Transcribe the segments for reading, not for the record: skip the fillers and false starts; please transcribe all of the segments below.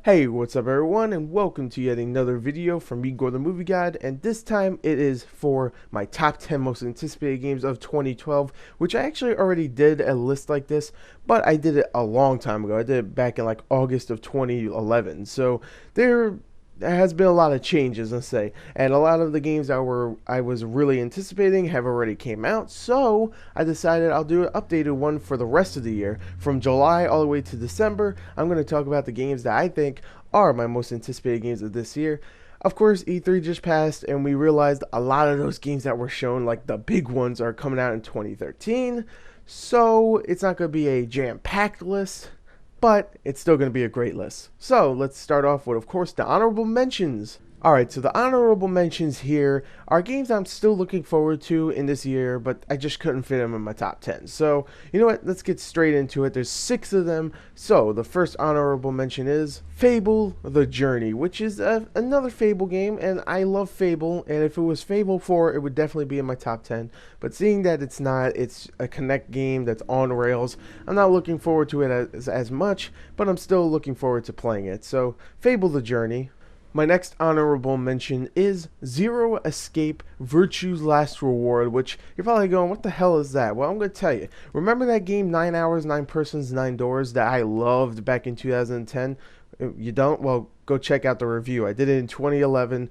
Hey, what's up everyone, and welcome to yet another video from me, Gore the Movie Guide, and this time it is for my top 10 most anticipated games of 2012, which I actually already did a list like this, but I did it a long time ago. I did it back in like August of 2011, so there has been a lot of changes, let's say, and a lot of the games I was really anticipating have already came out, so I decided I'll do an updated one for the rest of the year. From July all the way to December, I'm going to talk about the games that I think are my most anticipated games of this year. Of course, E3 just passed, and we realized a lot of those games that were shown, like the big ones, are coming out in 2013, so it's not going to be a jam-packed list, but it's still going to be a great list. So let's start off with, of course, the honorable mentions. Alright, so the honorable mentions here are games I'm still looking forward to in this year, but I just couldn't fit them in my top 10. So, you know what, let's get straight into it. There's 6 of them. So, the first honorable mention is Fable The Journey, which is another Fable game, and I love Fable, and if it was Fable 4, it would definitely be in my top 10. But seeing that it's not, it's a Connect game that's on rails, I'm not looking forward to it as much, but I'm still looking forward to playing it. So, Fable The Journey. My next honorable mention is Zero Escape Virtue's Last Reward, which you're probably going, what the hell is that? Well, I'm going to tell you. Remember that game, 9 Hours, 9 Persons, 9 Doors, that I loved back in 2010? You don't? Well, go check out the review. I did it in 2011.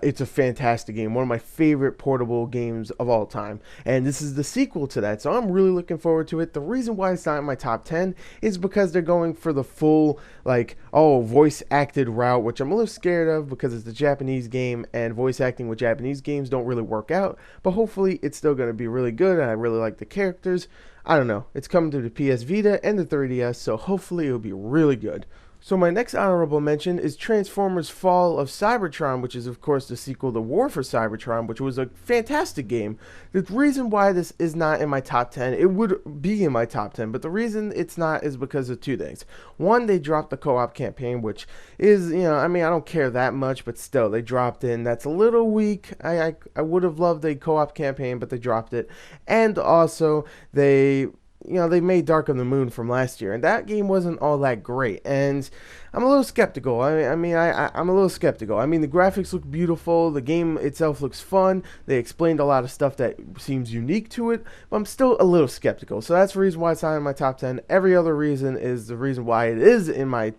It's a fantastic game, one of my favorite portable games of all time, and this is the sequel to that, so I'm really looking forward to it. The reason why it's not in my top 10 is because they're going for the full, like, voice acted route, which I'm a little scared of because it's a Japanese game, and voice acting with Japanese games don't really work out, but hopefully it's still going to be really good, and I really like the characters. I don't know, it's coming to the PS Vita and the 3DS, so hopefully it'll be really good. So my next honorable mention is Transformers Fall of Cybertron, which is of course the sequel to War for Cybertron, which was a fantastic game. The reason why this is not in my top 10, it would be in my top 10, but the reason it's not is because of two things. One, they dropped the co-op campaign, which is, I mean, I don't care that much, but still, they dropped in. That's a little weak. I would have loved a co-op campaign, but they dropped it. And also, they made Dark of the Moon from last year, and that game wasn't all that great, and I'm a little skeptical. I'm a little skeptical. I mean, the graphics look beautiful, the game itself looks fun, they explained a lot of stuff that seems unique to it, but I'm still a little skeptical, so that's the reason why it's not in my top 10. Every other reason is the reason why it is in my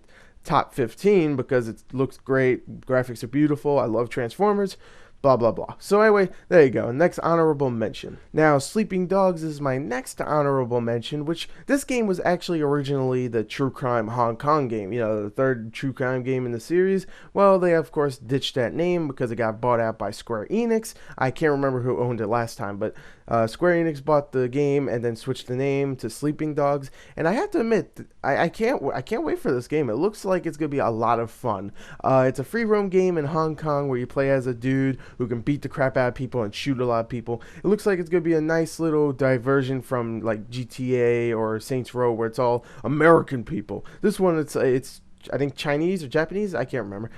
top 15, because it looks great, graphics are beautiful, I love Transformers, blah blah blah. So anyway, there you go. Next honorable mention. Now, Sleeping Dogs is my next honorable mention, which this game was actually originally the True Crime Hong Kong game, the third True Crime game in the series. Well, they of course ditched that name because it got bought out by Square Enix. I can't remember who owned it last time, but Square Enix bought the game and then switched the name to Sleeping Dogs. And I have to admit, I can't wait for this game. It looks like it's gonna be a lot of fun. It's a free roam game in Hong Kong where you play as a dude who can beat the crap out of people and shoot a lot of people. It looks like it's going to be a nice little diversion from like GTA or Saints Row, where it's all American people. This one, it's I think Chinese or Japanese, I can't remember.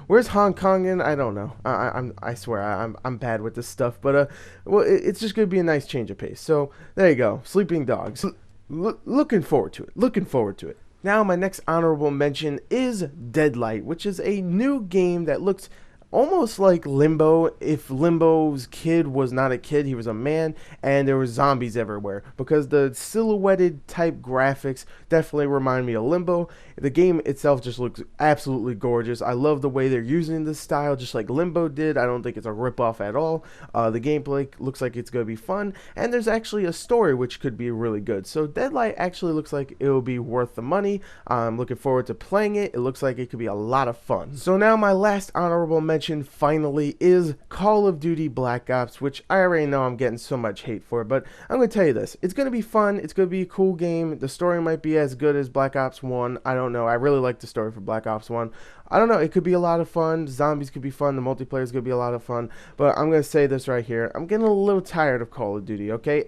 Where's Hong Kong in? I don't know. I swear I'm bad with this stuff, but well, it's just going to be a nice change of pace. So there you go, Sleeping Dogs. Looking forward to it. Looking forward to it. Now my next honorable mention is Deadlight, which is a new game that looks almost like Limbo, if Limbo's kid was not a kid, he was a man, and there were zombies everywhere, because the silhouetted type graphics definitely remind me of Limbo. The game itself just looks absolutely gorgeous. I love the way they're using this style, just like Limbo did. I don't think it's a ripoff at all. The gameplay looks like it's going to be fun, and there's actually a story which could be really good. So Deadlight actually looks like it will be worth the money. I'm looking forward to playing it. It looks like it could be a lot of fun. So now my last honorable mention finally is Call of Duty Black Ops, which I already know I'm getting so much hate for, but I'm going to tell you this. It's going to be fun. It's going to be a cool game. The story might be as good as Black Ops 1. I don't know. I really like the story for Black Ops 1. I don't know. It could be a lot of fun. Zombies could be fun. The multiplayer is going to be a lot of fun, but I'm going to say this right here. I'm getting a little tired of Call of Duty, okay?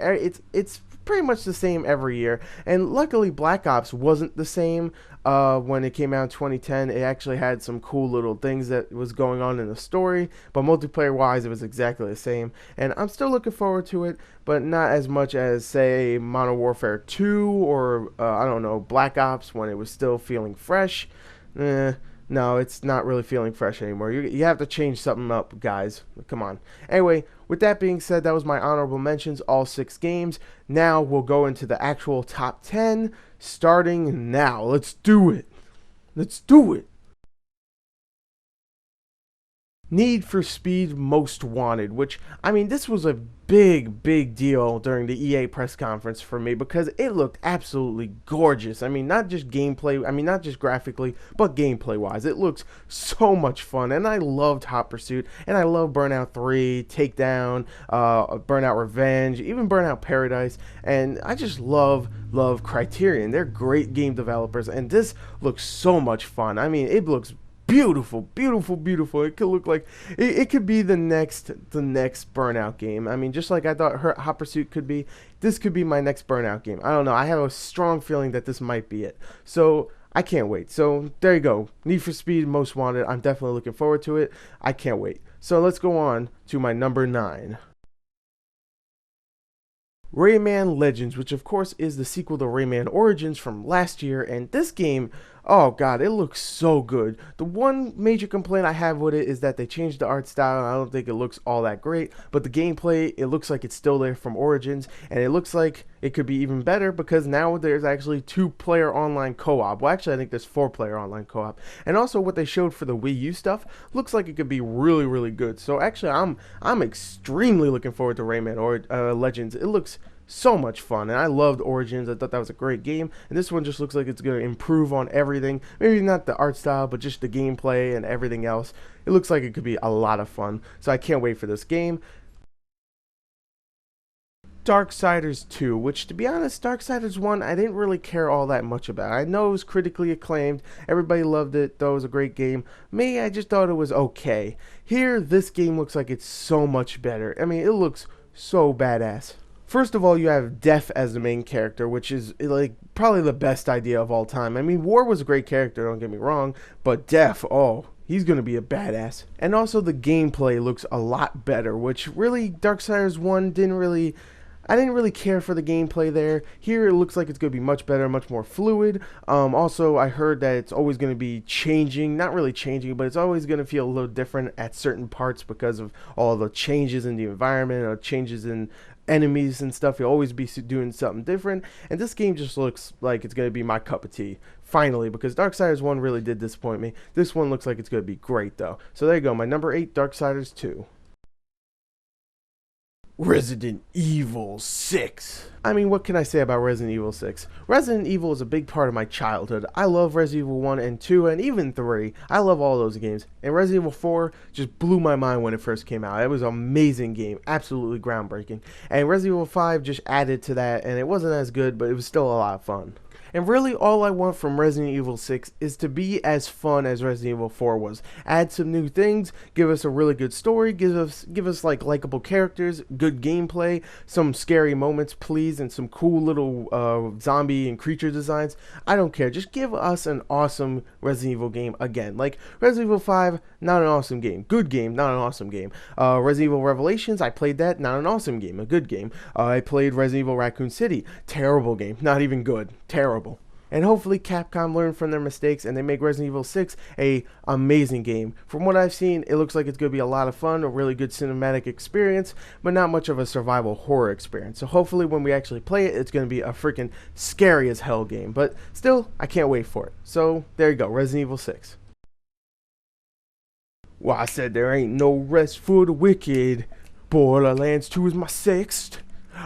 It's pretty much the same every year, and luckily Black Ops wasn't the same when it came out in 2010. It actually had some cool little things that was going on in the story, but multiplayer wise it was exactly the same, and I'm still looking forward to it, but not as much as, say, Modern Warfare 2 or I don't know, Black Ops, when it was still feeling fresh. No, it's not really feeling fresh anymore. You have to change something up, guys. Come on. Anyway, with that being said, that was my honorable mentions, all 6 games. Now we'll go into the actual top 10, starting now. Let's do it. Let's do it. Need for Speed Most Wanted, which, I mean, this was a big deal during the EA press conference for me because it looked absolutely gorgeous. I mean, not just gameplay, I mean, not just graphically, but gameplay wise. It looks so much fun, and I loved Hot Pursuit, and I love Burnout 3, Takedown, Burnout Revenge, even Burnout Paradise, and I just love Criterion. They're great game developers, and this looks so much fun. I mean, it looks beautiful. It could look like it could be the next Burnout game. I mean, just like I thought Hot Pursuit could be, this could be my next Burnout game. I don't know. I have a strong feeling that this might be it. So I can't wait. So there you go. Need for Speed Most Wanted. I'm definitely looking forward to it. I can't wait. So let's go on to my number 9. Rayman Legends, which of course is the sequel to Rayman Origins from last year, and this game, oh god, it looks so good. The one major complaint I have with it is that they changed the art style, and I don't think it looks all that great, but the gameplay, it looks like it's still there from Origins, and it looks like it could be even better because now there's actually 2-player online co-op. Well, actually, I think there's 4-player online co-op, and also what they showed for the Wii U stuff looks like it could be really good. So actually, I'm extremely looking forward to Rayman Legends. It looks so much fun, and I loved Origins. I thought that was a great game, and this one just looks like it's going to improve on everything. Maybe not the art style, but just the gameplay and everything else. It looks like it could be a lot of fun, so I can't wait for this game. Darksiders 2, which, to be honest, Darksiders 1, I didn't really care all that much about. I know it was critically acclaimed, everybody loved it, thought it was a great game. Me, I just thought it was okay. Here, this game looks like it's so much better. I mean, it looks so badass. First of all, you have Death as the main character, which is like probably the best idea of all time. I mean, War was a great character, don't get me wrong, but Death, oh, he's going to be a badass. And also the gameplay looks a lot better, which really Darksiders 1 I didn't really care for the gameplay there. Here it looks like it's going to be much better, much more fluid. Also, I heard that it's always going to be changing, not really changing, but it's always going to feel a little different at certain parts because of all the changes in the environment or changes in enemies and stuff. You'll always be doing something different, and this game just looks like it's going to be my cup of tea finally, because Darksiders 1 really did disappoint me. This one looks like it's going to be great though. So there you go, my number 8, Darksiders 2. Resident Evil 6. I mean, what can I say about Resident Evil 6? Resident Evil is a big part of my childhood. I love Resident Evil 1 and 2 and even 3. I love all those games. And Resident Evil 4 just blew my mind when it first came out. It was an amazing game. Absolutely groundbreaking. And Resident Evil 5 just added to that, and it wasn't as good, but it was still a lot of fun. And really all I want from Resident Evil 6 is to be as fun as Resident Evil 4 was. Add some new things, give us a really good story, give us like likable characters, good gameplay, some scary moments please, and some cool little zombie and creature designs. I don't care, just give us an awesome Resident Evil game again. Like Resident Evil 5, not an awesome game. Good game, not an awesome game. Resident Evil Revelations, I played that, not an awesome game, a good game. I played Resident Evil Raccoon City, terrible game, not even good, terrible. And hopefully Capcom learned from their mistakes and they make Resident Evil 6 a amazing game. From what I've seen, it looks like it's going to be a lot of fun, a really good cinematic experience, but not much of a survival horror experience. So hopefully when we actually play it, it's going to be a freaking scary as hell game. But still, I can't wait for it. So there you go, Resident Evil 6. Well, I said there ain't no rest for the wicked. Borderlands 2 is my 6th.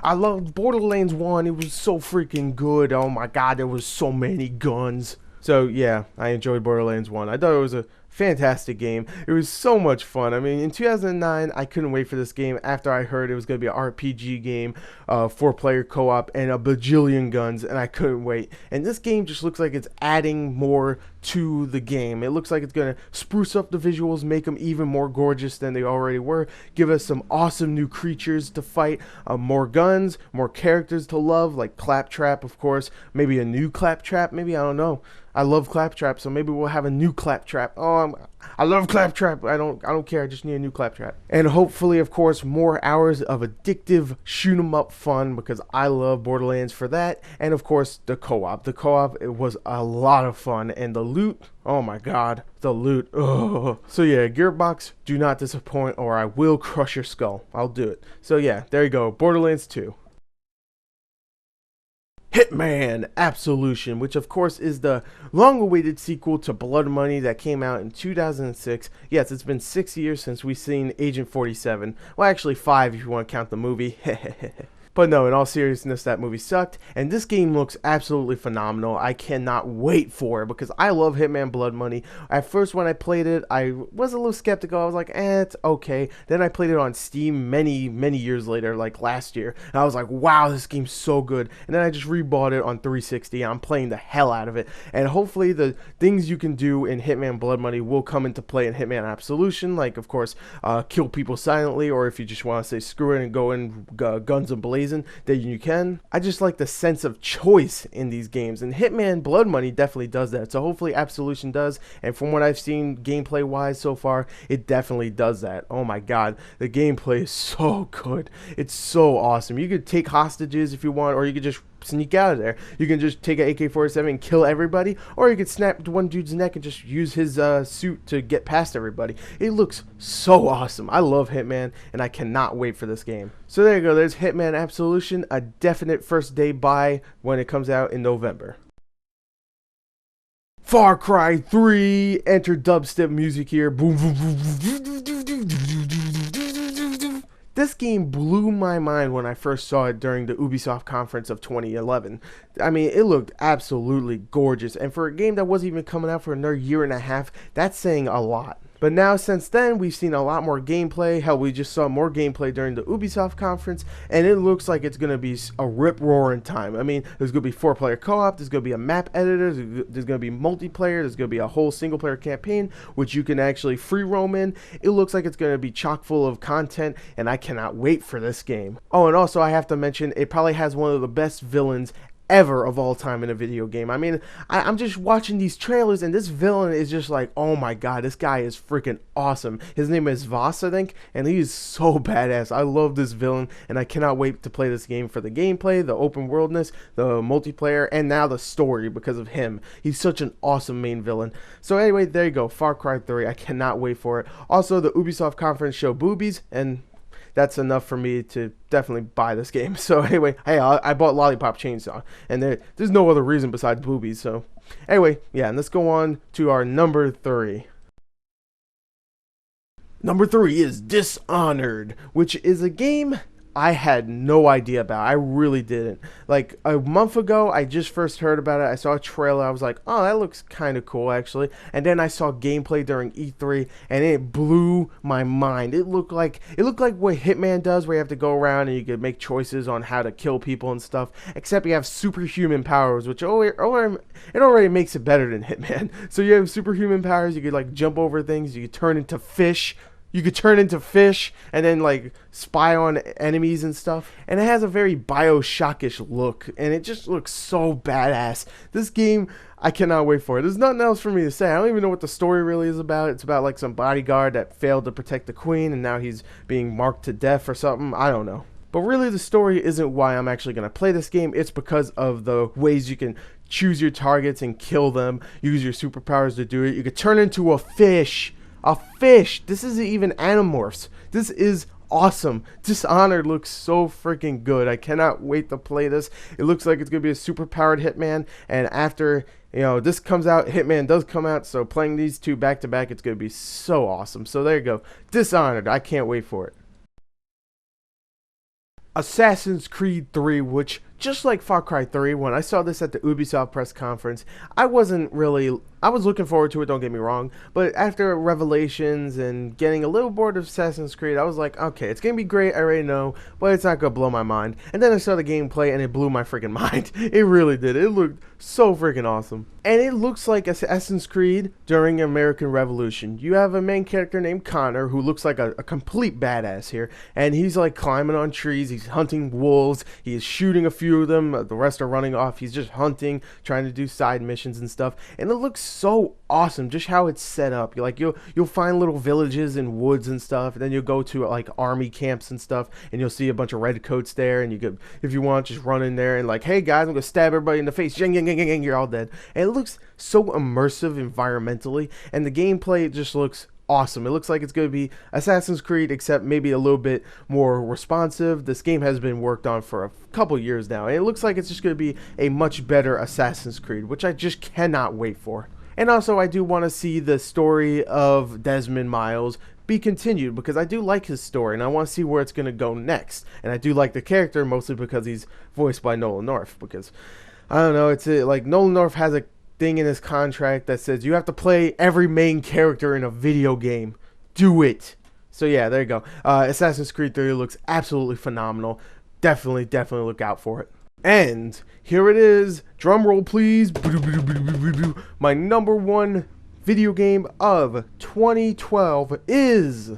I loved Borderlands 1, it was so freaking good. Oh my god, there was so many guns. So yeah, I enjoyed Borderlands 1. I thought it was a fantastic game. It was so much fun. I mean, in 2009, I couldn't wait for this game after I heard it was going to be an RPG game, 4-player co-op, and a bajillion guns, and I couldn't wait. And this game just looks like it's adding more to the game. It looks like it's going to spruce up the visuals, make them even more gorgeous than they already were, give us some awesome new creatures to fight, more guns, more characters to love, like Claptrap, of course, maybe a new Claptrap, maybe, I don't know. I love Claptrap, so maybe we'll have a new Claptrap. Oh, I love Claptrap. I don't care. I just need a new Claptrap. And hopefully, of course, more hours of addictive shoot 'em up fun, because I love Borderlands for that. And of course, the co-op. The co-op, it was a lot of fun, and the loot. Oh my god, the loot. Ugh. So yeah, Gearbox, do not disappoint, or I will crush your skull. I'll do it. So yeah, there you go. Borderlands 2. Hitman Absolution, which of course is the long-awaited sequel to Blood Money that came out in 2006. Yes, it's been 6 years since we've seen Agent 47. Well, actually 5 if you want to count the movie. But no, in all seriousness, that movie sucked, and this game looks absolutely phenomenal. I cannot wait for it, because I love Hitman Blood Money. At first, when I played it, I was a little skeptical. I was like, it's okay. Then I played it on Steam many, many years later, like last year, and I was like, wow, this game's so good. And then I just rebought it on 360, and I'm playing the hell out of it. And hopefully, the things you can do in Hitman Blood Money will come into play in Hitman Absolution, like, of course, kill people silently, or if you just want to say screw it and go in guns and blazing, that you can. I just like the sense of choice in these games, and Hitman Blood Money definitely does that. So hopefully Absolution does, and from what I've seen gameplay wise so far, it definitely does that. Oh my god, the gameplay is so good. It's so awesome. You could take hostages if you want, or you could just sneak out of there. You can just take an AK-47 and kill everybody, or you could snap one dude's neck and just use his suit to get past everybody. It looks so awesome. I love Hitman, and I cannot wait for this game. So there you go. There's Hitman Absolution, a definite first day buy when it comes out in November. Far Cry 3, enter dubstep music here. Boom, boom, boom, boom. This game blew my mind when I first saw it during the Ubisoft conference of 2011. I mean, it looked absolutely gorgeous, and for a game that wasn't even coming out for another year and a half, that's saying a lot. But now, since then, we've seen a lot more gameplay. Hell, we just saw more gameplay during the Ubisoft conference, and it looks like it's going to be a rip-roaring time. I mean, there's going to be 4-player co-op, there's going to be a map editor, there's going to be multiplayer, there's going to be a whole single-player campaign, which you can actually free roam in. It looks like it's going to be chock full of content, and I cannot wait for this game. Oh, and also, I have to mention, it probably has one of the best villains ever of all time in a video game. I mean, I'm just watching these trailers, and this villain is just like, oh my god, this guy is freaking awesome. His name is Voss, I think, and he is so badass. I love this villain, and I cannot wait to play this game for the gameplay, the open worldness, the multiplayer, and now the story because of him. He's such an awesome main villain. So anyway, there you go, Far Cry 3. I cannot wait for it. Also, the Ubisoft conference showed boobies, and that's enough for me to definitely buy this game. So anyway, hey, I bought Lollipop Chainsaw, and there's no other reason besides boobies. So anyway, yeah, and let's go on to our number 3. Number 3 is Dishonored, which is a game I had no idea about. I really didn't. Like a month ago, I just first heard about it. I saw a trailer. I was like, oh, that looks kind of cool, actually. And then I saw gameplay during E3, and it blew my mind. It looked like what Hitman does, where you have to go around and you can make choices on how to kill people and stuff. Except you have superhuman powers, which it already makes it better than Hitman. So you have superhuman powers. You could like jump over things. You could turn into fish. You could turn into fish and then like spy on enemies and stuff. And it has a very Bioshock-ish look, and it just looks so badass. This game, I cannot wait for it. There's nothing else for me to say. I don't even know what the story really is about. It's about like some bodyguard that failed to protect the queen, and now he's being marked to death or something. I don't know. But really, the story isn't why I'm actually going to play this game. It's because of the ways you can choose your targets and kill them. Use your superpowers to do it. You could turn into a fish. A fish. This isn't even Animorphs. This is awesome. Dishonored looks so freaking good. I cannot wait to play this. It looks like it's going to be a super powered Hitman, and after this comes out, Hitman does come out, so playing these two back to back, it's going to be so awesome. So there you go. Dishonored. I can't wait for it. Assassin's Creed 3, which, just like Far Cry 3, when I saw this at the Ubisoft press conference, I was looking forward to it, don't get me wrong, but after Revelations and getting a little bored of Assassin's Creed, I was like, okay, it's going to be great, I already know, but it's not going to blow my mind. And then I saw the gameplay, and it blew my freaking mind. It really did. It looked so freaking awesome. And it looks like Assassin's Creed during American Revolution. You have a main character named Connor, who looks like a complete badass here, and he's like climbing on trees, he's hunting wolves, he is shooting a few few of them. The rest are running off. He's just hunting, trying to do side missions and stuff. And it looks so awesome, just how it's set up. You'll find little villages and woods and stuff, and then you'll go to like army camps and stuff, and you'll see a bunch of redcoats there, and you could, if you want, just run in there and like, hey guys, I'm gonna stab everybody in the face. You're all dead. And it looks so immersive environmentally, and the gameplay just looks awesome. It looks like it's going to be Assassin's Creed, except maybe a little bit more responsive. This game has been worked on for a couple years now, and it looks like it's just going to be a much better Assassin's Creed, which I just cannot wait for. And also, I do want to see the story of Desmond Miles be continued, because I do like his story and I want to see where it's going to go next. And I do like the character, mostly because he's voiced by Nolan North, because I don't know, it's like Nolan North has a thing in his contract that says you have to play every main character in a video game. Do it. So yeah, there you go. Assassin's Creed 3 looks absolutely phenomenal. Definitely look out for it. And here it is. Drum roll, please. My number one video game of 2012 is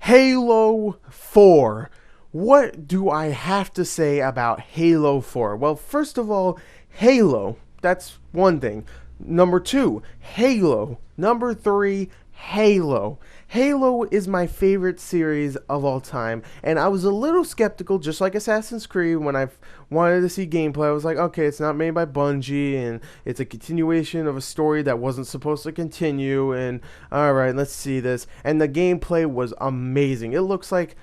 Halo 4. What do I have to say about Halo 4? Well, first of all, Halo. That's one thing. Number 2, Halo. Number 3, Halo. Halo is my favorite series of all time, and I was a little skeptical, just like Assassin's Creed, when I wanted to see gameplay. I was like, okay, it's not made by Bungie, and it's a continuation of a story that wasn't supposed to continue, and alright, let's see this. And the gameplay was amazing. It looks like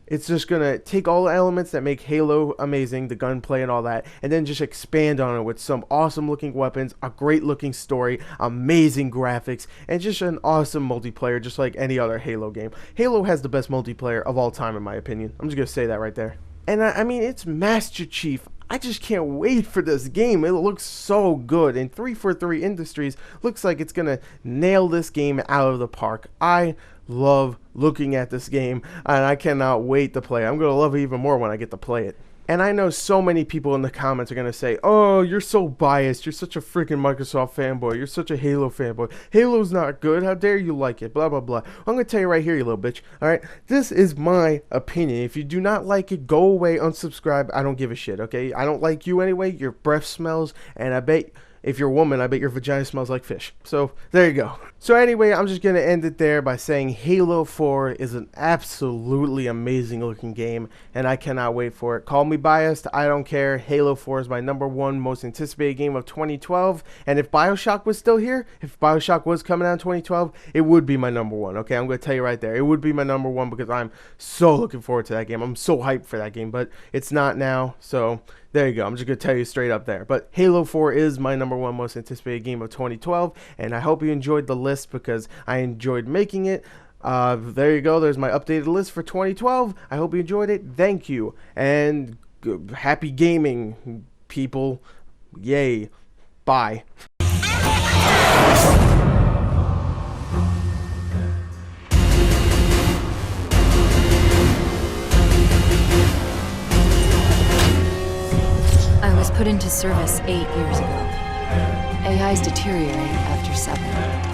it's just going to take all the elements that make Halo amazing, the gunplay and all that, and then just expand on it with some awesome looking weapons, a great looking story, amazing graphics, and just an awesome multiplayer, just like any other Halo game. Halo has the best multiplayer of all time, in my opinion. I'm just going to say that right there. And I mean, it's Master Chief. I just can't wait for this game. It looks so good, and 343 Industries looks like it's going to nail this game out of the park. I love looking at this game, and I cannot wait to play it. I'm going to love it even more when I get to play it. And I know so many people in the comments are going to say, oh, you're so biased. You're such a freaking Microsoft fanboy. You're such a Halo fanboy. Halo's not good. How dare you like it? Blah, blah, blah. Well, I'm going to tell you right here, you little bitch. All right? This is my opinion. If you do not like it, go away, unsubscribe. I don't give a shit, okay? I don't like you anyway. Your breath smells, and I bet if you're a woman, I bet your vagina smells like fish. So, there you go. So anyway, I'm just going to end it there by saying Halo 4 is an absolutely amazing looking game, and I cannot wait for it. Call me biased, I don't care. Halo 4 is my number one most anticipated game of 2012, and if BioShock was still here, if BioShock was coming out in 2012, it would be my number one, okay? I'm going to tell you right there. It would be my number one because I'm so looking forward to that game. I'm so hyped for that game, but it's not now, so there you go. I'm just going to tell you straight up there. But Halo 4 is my number one most anticipated game of 2012, and I hope you enjoyed the list because I enjoyed making it. There you go. There's my updated list for 2012. I hope you enjoyed it. Thank you. And happy gaming, people. Yay. Bye. I was put into service 8 years ago. AIs deteriorate after 7.